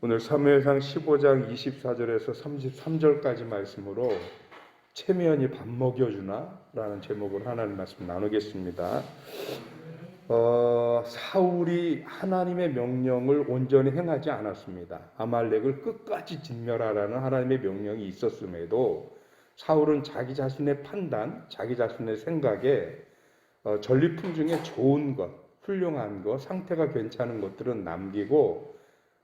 오늘 사무엘상 15장 24절에서 33절까지 말씀으로 체면이 밥 먹여주나? 라는 제목으로 하나님 말씀 나누겠습니다. 사울이 하나님의 명령을 온전히 행하지 않았습니다. 아말렉을 끝까지 진멸하라는 하나님의 명령이 있었음에도 사울은 자기 자신의 판단, 자기 자신의 생각에 전리품 중에 좋은 것, 훌륭한 것, 상태가 괜찮은 것들은 남기고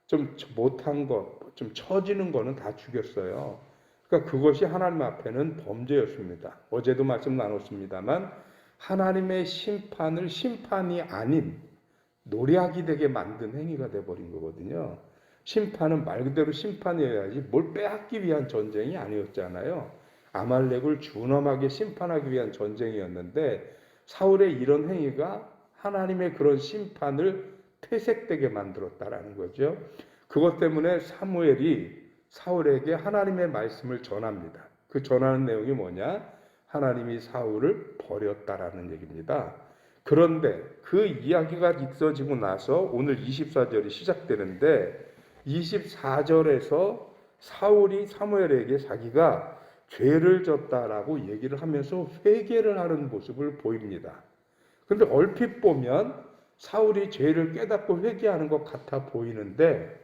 좀 못한 것, 좀 처지는 거는 다 죽였어요. 그러니까 그것이 하나님 앞에는 범죄였습니다. 어제도 말씀 나눴습니다만 하나님의 심판을 심판이 아닌 노략이 되게 만든 행위가 돼버린 거거든요. 심판은 말 그대로 심판이어야지 뭘 빼앗기 위한 전쟁이 아니었잖아요. 아말렉을 준엄하게 심판하기 위한 전쟁이었는데 사울의 이런 행위가 하나님의 그런 심판을 퇴색되게 만들었다라는 거죠. 그것 때문에 사무엘이 사울에게 하나님의 말씀을 전합니다. 그 전하는 내용이 뭐냐? 하나님이 사울을 버렸다라는 얘기입니다. 그런데 그 이야기가 있어지고 나서 오늘 24절이 시작되는데 24절에서 사울이 사무엘에게 자기가 죄를 졌다라고 얘기를 하면서 회개를 하는 모습을 보입니다. 그런데 얼핏 보면 사울이 죄를 깨닫고 회개하는 것 같아 보이는데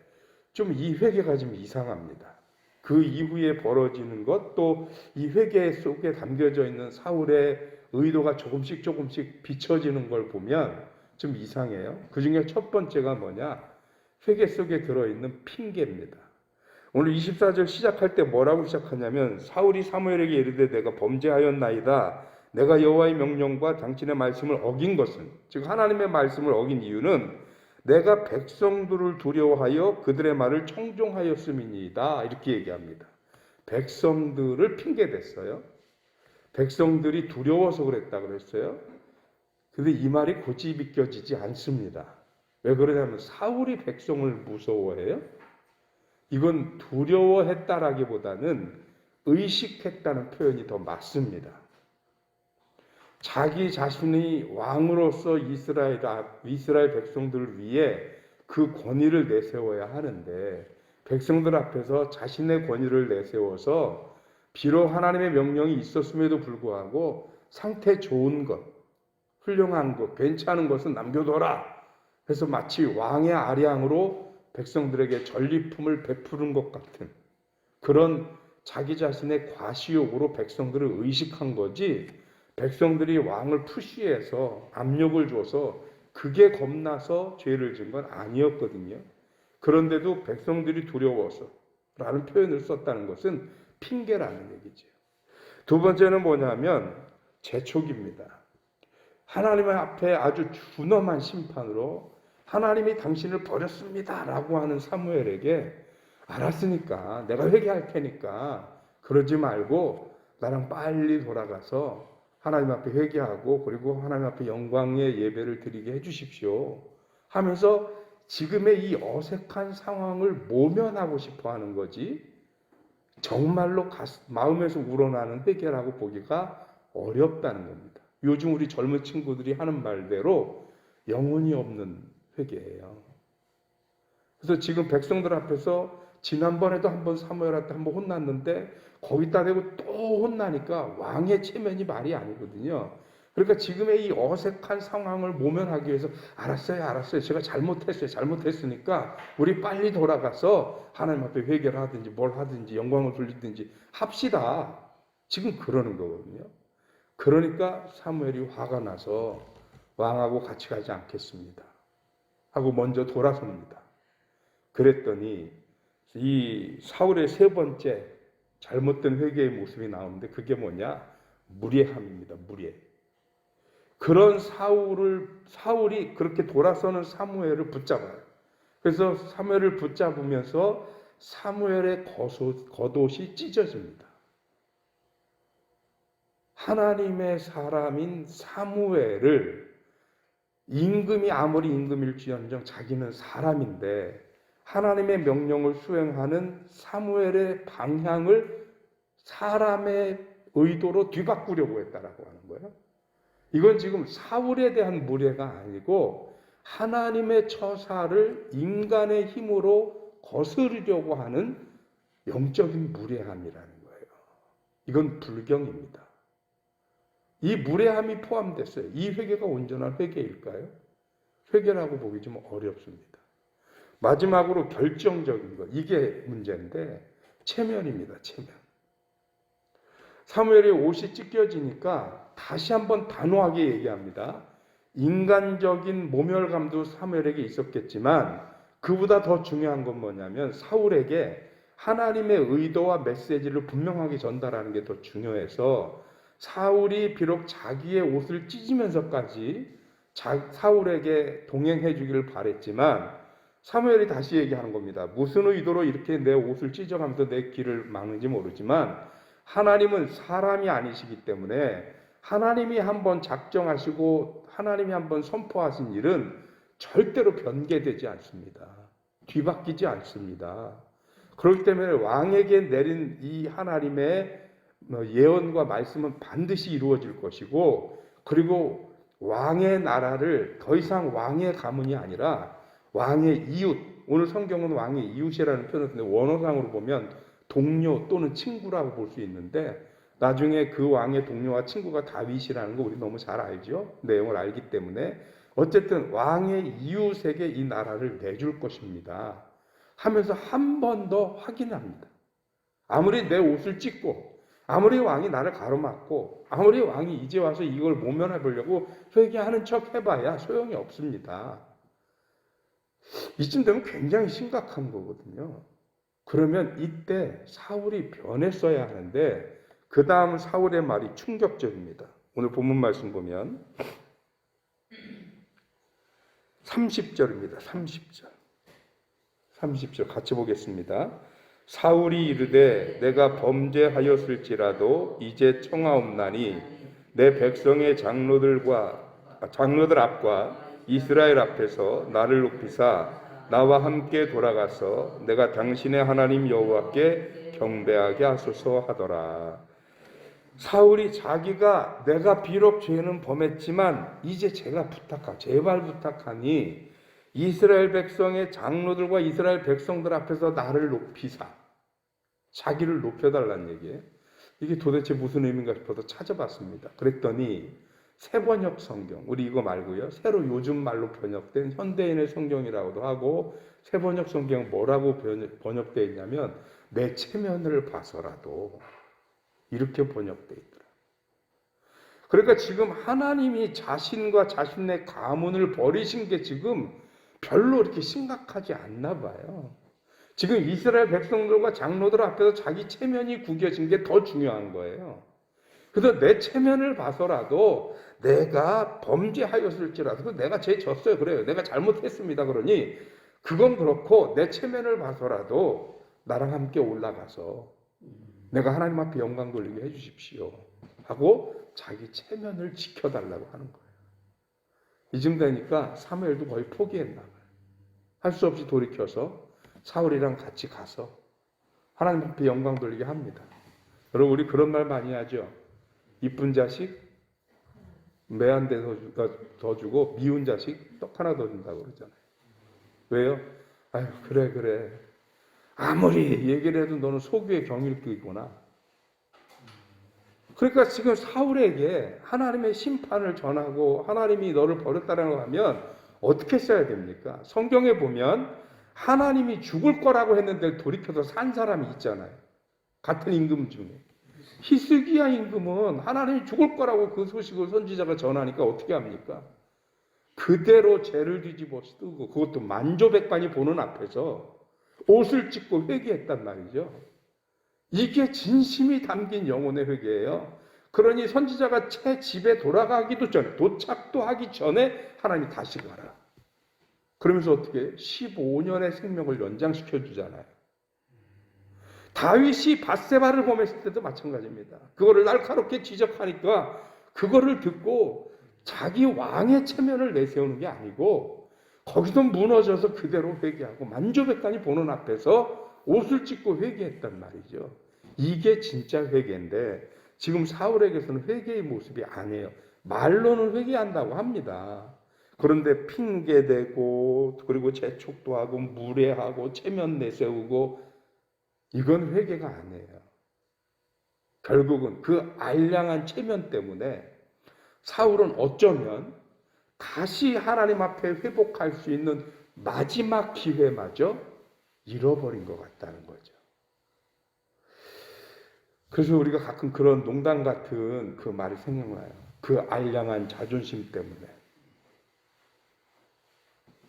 좀 이 회개가 좀 이상합니다. 그 이후에 벌어지는 것, 또 이 회개 속에 담겨져 있는 사울의 의도가 조금씩 비춰지는 걸 보면 좀 이상해요. 그 중에 첫 번째가 뭐냐? 회개 속에 들어있는 핑계입니다. 오늘 24절 시작할 때 뭐라고 시작하냐면 사울이 사무엘에게 이르되 내가 범죄하였나이다. 내가 여호와의 명령과 당신의 말씀을 어긴 것은, 즉 하나님의 말씀을 어긴 이유는 내가 백성들을 두려워하여 그들의 말을 청종하였음이니이다. 이렇게 얘기합니다. 백성들을 핑계댔어요. 백성들이 두려워서 그랬다 그랬어요. 근데 이 말이 고집 비껴지지 않습니다. 왜 그러냐면 사울이 백성을 무서워해요. 이건 두려워했다라기보다는 의식했다는 표현이 더 맞습니다. 자기 자신이 왕으로서 이스라엘 백성들을 위해 그 권위를 내세워야 하는데 백성들 앞에서 자신의 권위를 내세워서 비록 하나님의 명령이 있었음에도 불구하고 상태 좋은 것, 훌륭한 것, 괜찮은 것은 남겨둬라. 그래서 마치 왕의 아량으로 백성들에게 전리품을 베푸는 것 같은 그런 자기 자신의 과시욕으로 백성들을 의식한 거지, 백성들이 왕을 푸시해서 압력을 줘서 그게 겁나서 죄를 지은 건 아니었거든요. 그런데도 백성들이 두려워서 라는 표현을 썼다는 것은 핑계라는 얘기죠. 두 번째는 뭐냐면 재촉입니다. 하나님 앞에 아주 준엄한 심판으로 하나님이 당신을 버렸습니다 라고 하는 사무엘에게 알았으니까 내가 회개할 테니까 그러지 말고 나랑 빨리 돌아가서 하나님 앞에 회개하고 그리고 하나님 앞에 영광의 예배를 드리게 해주십시오 하면서 지금의 이 어색한 상황을 모면하고 싶어 하는 거지 정말로 마음에서 우러나는 회개라고 보기가 어렵다는 겁니다. 요즘 우리 젊은 친구들이 하는 말대로 영혼이 없는 회개예요. 그래서 지금 백성들 앞에서 지난번에도 한번 사무엘한테 한번 혼났는데 거기다 대고 또 혼나니까 왕의 체면이 말이 아니거든요. 그러니까 지금의 이 어색한 상황을 모면하기 위해서 알았어요. 제가 잘못했으니까 우리 빨리 돌아가서 하나님 앞에 회개를 하든지 뭘 하든지 영광을 돌리든지 합시다. 지금 그러는 거거든요. 그러니까 사무엘이 화가 나서 왕하고 같이 가지 않겠습니다 하고 먼저 돌아섭니다. 그랬더니 이 사울의 세 번째 잘못된 회개의 모습이 나오는데 그게 뭐냐? 무례함입니다. 무례. 그런 사울이 그렇게 돌아서는 사무엘을 붙잡아요. 그래서 사무엘을 붙잡으면서 사무엘의 겉옷이 찢어집니다. 하나님의 사람인 사무엘을 임금이 아무리 임금일지언정 자기는 사람인데 하나님의 명령을 수행하는 사무엘의 방향을 사람의 의도로 뒤바꾸려고 했다라고 하는 거예요. 이건 지금 사울에 대한 무례가 아니고 하나님의 처사를 인간의 힘으로 거스르려고 하는 영적인 무례함이라는 거예요. 이건 불경입니다. 이 무례함이 포함됐어요. 이 회개가 온전한 회개일까요? 회개라고 보기 좀 어렵습니다. 마지막으로 결정적인 것, 이게 문제인데 체면입니다. 체면. 사무엘의 옷이 찢겨지니까 다시 한번 단호하게 얘기합니다. 인간적인 모멸감도 사무엘에게 있었겠지만 그보다 더 중요한 건 뭐냐면 사울에게 하나님의 의도와 메시지를 분명하게 전달하는 게 더 중요해서 사울이 비록 자기의 옷을 찢으면서까지 사울에게 동행해 주기를 바랬지만 사무엘이 다시 얘기하는 겁니다. 무슨 의도로 이렇게 내 옷을 찢어가면서 내 길을 막는지 모르지만 하나님은 사람이 아니시기 때문에 하나님이 한번 작정하시고 하나님이 한번 선포하신 일은 절대로 변개되지 않습니다. 뒤바뀌지 않습니다. 그렇기 때문에 왕에게 내린 이 하나님의 예언과 말씀은 반드시 이루어질 것이고, 그리고 왕의 나라를 더 이상 왕의 가문이 아니라 왕의 이웃, 오늘 성경은 왕의 이웃이라는 표현을 쓰는데 원어상으로 보면 동료 또는 친구라고 볼 수 있는데 나중에 그 왕의 동료와 친구가 다윗이라는 거 우리 너무 잘 알죠? 내용을 알기 때문에 어쨌든 왕의 이웃에게 이 나라를 내줄 것입니다 하면서 한 번 더 확인합니다. 아무리 내 옷을 찢고 아무리 왕이 나를 가로막고 아무리 왕이 이제 와서 이걸 모면해 보려고 회개하는 척 해봐야 소용이 없습니다. 이쯤 되면 굉장히 심각한 거거든요. 그러면 이때 사울이 변했어야 하는데 그 다음 사울의 말이 충격적입니다. 오늘 본문 말씀 보면 30절입니다. 30절 같이 보겠습니다. 사울이 이르되 내가 범죄하였을지라도 이제 청하옵나니 내 백성의 장로들 앞과 이스라엘 앞에서 나를 높이사 나와 함께 돌아가서 내가 당신의 하나님 여호와께 경배하게 하소서 하더라. 사울이 자기가 내가 비록 죄는 범했지만 이제 제발 부탁하니 이스라엘 백성의 장로들과 이스라엘 백성들 앞에서 나를 높이사, 자기를 높여달라는 얘기예요. 이게 도대체 무슨 의미인가 싶어서 찾아봤습니다. 그랬더니 새번역 성경, 우리 이거 말고요, 새로 요즘 말로 번역된 현대인의 성경이라고도 하고, 새번역 성경은 뭐라고 번역되어 있냐면 내 체면을 봐서라도, 이렇게 번역되어 있더라. 그러니까 지금 하나님이 자신과 자신의 가문을 버리신 게 지금 별로 이렇게 심각하지 않나 봐요. 지금 이스라엘 백성들과 장로들 앞에서 자기 체면이 구겨진 게 더 중요한 거예요. 그래서 내 체면을 봐서라도 내가 범죄하였을지라도 내가 죄 졌어요. 그래요. 내가 잘못했습니다. 그러니 그건 그렇고 내 체면을 봐서라도 나랑 함께 올라가서 내가 하나님 앞에 영광 돌리게 해주십시오 하고 자기 체면을 지켜달라고 하는 거예요. 이쯤 되니까 사무엘도 거의 포기했나 봐요. 할 수 없이 돌이켜서 사울이랑 같이 가서 하나님 앞에 영광 돌리게 합니다. 여러분, 우리 그런 말 많이 하죠. 이쁜 자식 매 한 대 더 주고 미운 자식 떡 하나 더 준다고 그러잖아요. 왜요? 아유, 그래. 아무리 얘기를 해도 너는 속유의 경일교이구나. 그러니까 지금 사울에게 하나님의 심판을 전하고 하나님이 너를 버렸다라고 하면 어떻게 써야 됩니까? 성경에 보면 하나님이 죽을 거라고 했는데 돌이켜서 산 사람이 있잖아요. 같은 임금 중에. 히스기야 임금은 하나님이 죽을 거라고 그 소식을 선지자가 전하니까 어떻게 합니까? 그대로 죄를 뒤집어 쓰고 그것도 만조백관이 보는 앞에서 옷을 찢고 회개했단 말이죠. 이게 진심이 담긴 영혼의 회개예요. 그러니 선지자가 채 집에 돌아가기도 전에, 도착도 하기 전에 하나님이 다시 가라. 그러면서 어떻게 15년의 생명을 연장시켜 주잖아요. 다윗이 밧세바를 범했을 때도 마찬가지입니다. 그거를 날카롭게 지적하니까 그거를 듣고 자기 왕의 체면을 내세우는 게 아니고 거기서 무너져서 그대로 회개하고 만조백관이 보는 앞에서 옷을 찢고 회개했단 말이죠. 이게 진짜 회개인데 지금 사울에게서는 회개의 모습이 아니에요. 말로는 회개한다고 합니다. 그런데 핑계대고 그리고 재촉도 하고 무례하고 체면 내세우고 이건 회개가 아니에요. 결국은 그 알량한 체면 때문에 사울은 어쩌면 다시 하나님 앞에 회복할 수 있는 마지막 기회마저 잃어버린 것 같다는 거죠. 그래서 우리가 가끔 그런 농담 같은 그 말이 생각나요. 그 알량한 자존심 때문에.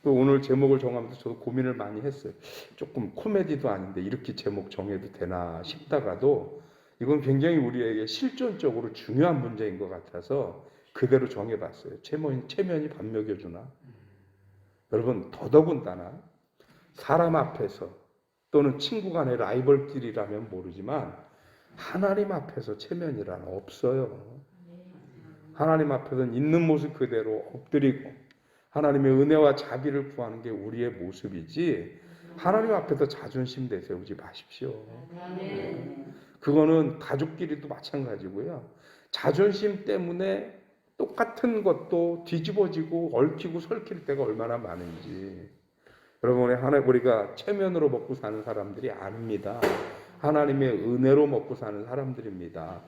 또 오늘 제목을 정하면서 저도 고민을 많이 했어요. 조금 코미디도 아닌데 이렇게 제목 정해도 되나 싶다가도 이건 굉장히 우리에게 실존적으로 중요한 문제인 것 같아서 그대로 정해봤어요. 체면이 밥 먹여주나? 여러분 더더군다나 사람 앞에서 또는 친구 간의 라이벌끼리라면 모르지만 하나님 앞에서 체면이란 없어요. 하나님 앞에서는 있는 모습 그대로 엎드리고 하나님의 은혜와 자비를 구하는 게 우리의 모습이지 하나님 앞에서 자존심 내세우지 마십시오. 그거는 가족끼리도 마찬가지고요. 자존심 때문에 똑같은 것도 뒤집어지고 얽히고 설킬 때가 얼마나 많은지 여러분 우리가 체면으로 먹고 사는 사람들이 아닙니다. 하나님의 은혜로 먹고 사는 사람들입니다.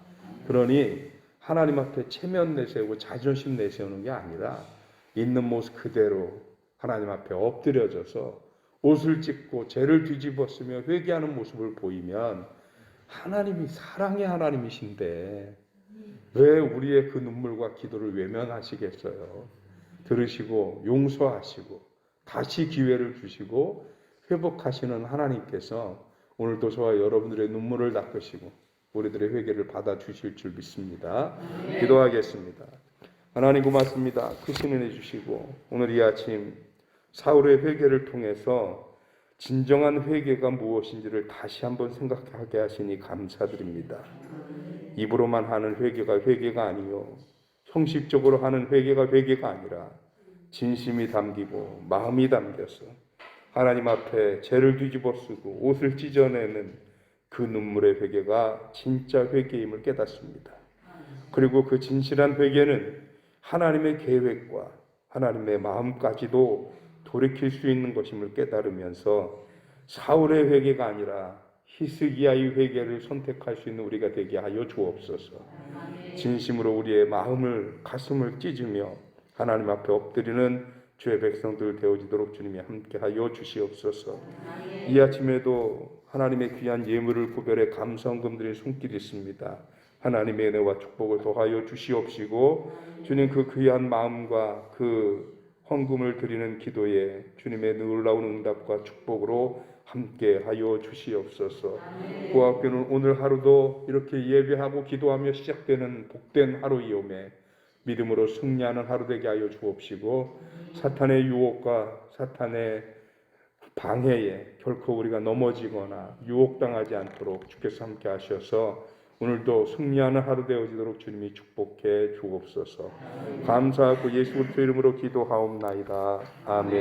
그러니 하나님 앞에 체면 내세우고 자존심 내세우는 게 아니라 있는 모습 그대로 하나님 앞에 엎드려져서 옷을 찢고 죄를 뒤집었으며 회개하는 모습을 보이면 하나님이 사랑의 하나님이신데 왜 우리의 그 눈물과 기도를 외면하시겠어요? 들으시고 용서하시고 다시 기회를 주시고 회복하시는 하나님께서 오늘도 저와 여러분들의 눈물을 닦으시고 우리들의 회개를 받아주실 줄 믿습니다. 기도하겠습니다. 하나님 고맙습니다. 크신 은혜 주시고 오늘 이 아침 사울의 회개를 통해서 진정한 회개가 무엇인지를 다시 한번 생각하게 하시니 감사드립니다. 입으로만 하는 회개가 아니요 형식적으로 하는 회개가 아니라 진심이 담기고 마음이 담겨서 하나님 앞에 죄를 뒤집어 쓰고 옷을 찢어내는 그 눈물의 회개가 진짜 회개임을 깨닫습니다. 그리고 그 진실한 회개는 하나님의 계획과 하나님의 마음까지도 돌이킬 수 있는 것임을 깨달으면서 사울의 회개가 아니라 히스기야의 회개를 선택할 수 있는 우리가 되게 하여 주옵소서. 진심으로 우리의 마음을 가슴을 찢으며 하나님 앞에 엎드리는 주의 백성들 되어지도록 주님이 함께하여 주시옵소서. 이 아침에도 하나님의 귀한 예물을 구별해 감사헌금드린 손길이 있습니다. 하나님의 은혜와 축복을 더하여 주시옵시고 주님 그 귀한 마음과 그 헌금을 드리는 기도에 주님의 놀라운 응답과 축복으로 함께하여 주시옵소서. 고학교는 오늘 하루도 이렇게 예배하고 기도하며 시작되는 복된 하루이오매 믿음으로 승리하는 하루 되게 하여 주옵시고 사탄의 유혹과 사탄의 방해에 결코 우리가 넘어지거나 유혹당하지 않도록 주께서 함께 하셔서 오늘도 승리하는 하루 되어지도록 주님이 축복해 주옵소서. 감사하고 예수 그리스도 이름으로 기도하옵나이다. 아멘.